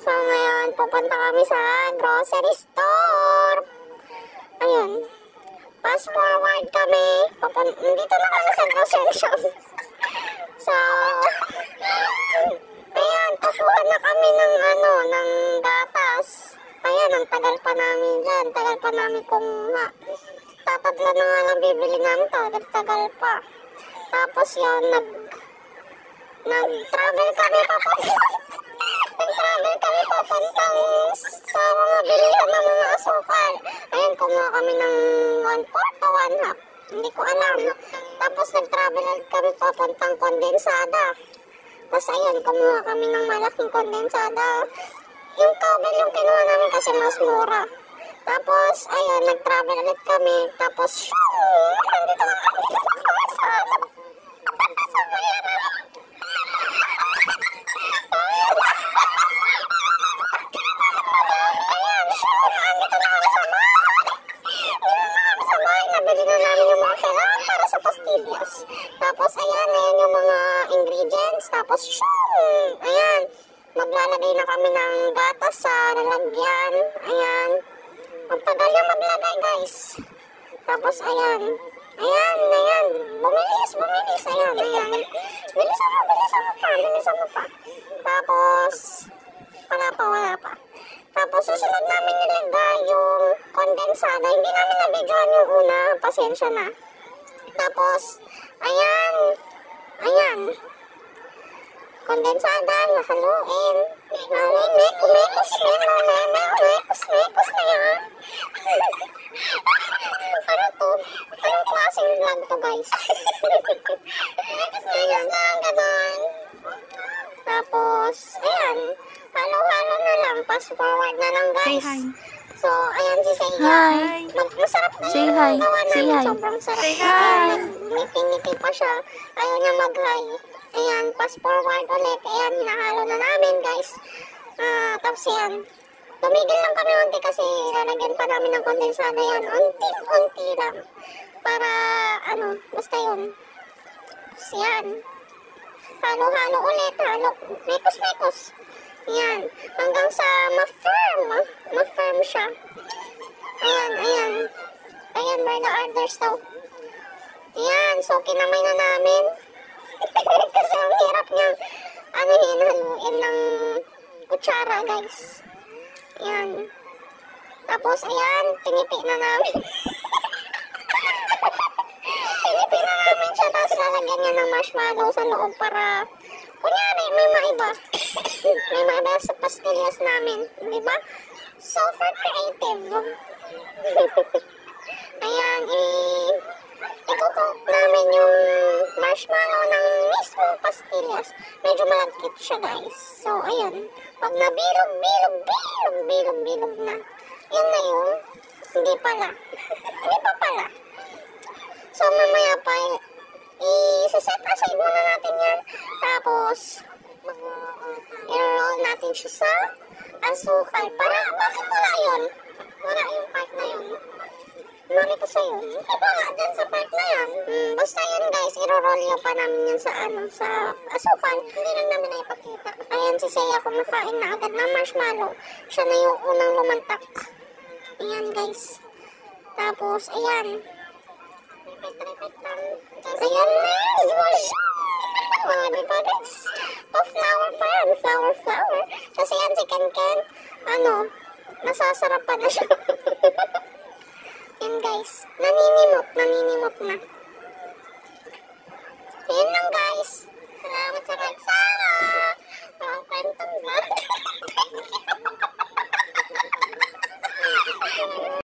So, ngayon, pupunta kami sa grocery store. Ayun. Fast forward kami. Dito na kami sa grocery shop. So, ayan, kukuha na kami ng ng gatas. Ayan, ang tagal pa namin dyan. Tagal pa namin kumuha. Tatadla na nga lang bibili namin. Tagal pa. Tapos yun, nag-travel kami papuntang sa mga bilihan ng mga asukal. Ayan, kumuha kami ng 1/4 o 1/2. Hindi ko alam. Tapos nag-travel kami papuntang kondensada. Tapos ayun, kumuha kami ng malaking kondensada. Yung kabel yung kinuha namin kasi mas mura. Tapos, ayun, nag-travel ulit kami. Tapos, nandito kami sa bayaran. Nabili na namin yung mga kailangan para sa pastillas. Tapos, ayan yung mga ingredients. Tapos, ayan, maglalagay na kami ng gatas sa lalagyan. Ayan. Magtagal yung maglagay, guys. Tapos, ayan. Bumilis. Ayan. Bilisan mo pa. Tapos, wala pa. Tapos, susunod namin nilagay yung kondensada. Hindi namin nabidyohan yung una. Pasensya na. Tapos, ayan. Kondensada, nahaluin. Mekos na yan. Ano to? Anong klaseng vlog to, guys? Mekos na lang, ganun. Tapos, ayan. Halo-halo na lang. Fast forward na lang, guys. Say hi. So, ayan si Seiya. Hi. Masarap na Say yung hi. gawa Say namin. hi. Sobrang sarap. Say hi. Ngiti-ngiti pa siya. Ayaw niya mag-hi. Ayan, fast forward ulit. Ayan, hinahalo na namin, guys. Tapos yan. Tumigil lang kami unti kasi lalagyan pa namin ng kondensada yan. Unti lang. Para, basta yun. Tapos yan. Halo-halo ulit. Mekos. Yan. Hanggang sa ma-firm siya. Ayan. Ayan, by the others daw. Ayan, so kinamay na namin. Kasi ang hirap niya haluin ng kutsara, guys. Ayan. Tapos, ayan, tinipi na namin. Tinipi na namin siya, tapos lalagyan niya ng marshmallow sa loob para, kunyari, may maiba. May maiba sa pastillas namin. Diba? Super creative. Ayan, i-cook namin yung marshmallow ng mismong pastillas. Medyo malagkit siya, guys. So, ayun. Pag nabilog na. Yun na yun. Hindi pa pala. So, mamaya pa, i-set aside muna natin yan. Tapos, i-roll natin siya sa asukal. Bakit wala yun? Wala yung part na yun. Mami ko sa'yo. Wala dyan sa part na yan. Basta yun, guys, i-roll nyo pa namin yun sa asukal. Hindi lang namin naipakita. Ayan si Seiya kumakain na agad ng marshmallow. Siya na yung unang lumantak. Ayan, guys. Tapos, ayan. Repeat lang. Ayan na. Diba, guys? Flower pa yan. Flower. Kasi yan si Ken. Nasasarapan na siya. Yan, guys. Naninimot na. Yan lang, guys. Salamat sa pagsama. Kwentong vlog.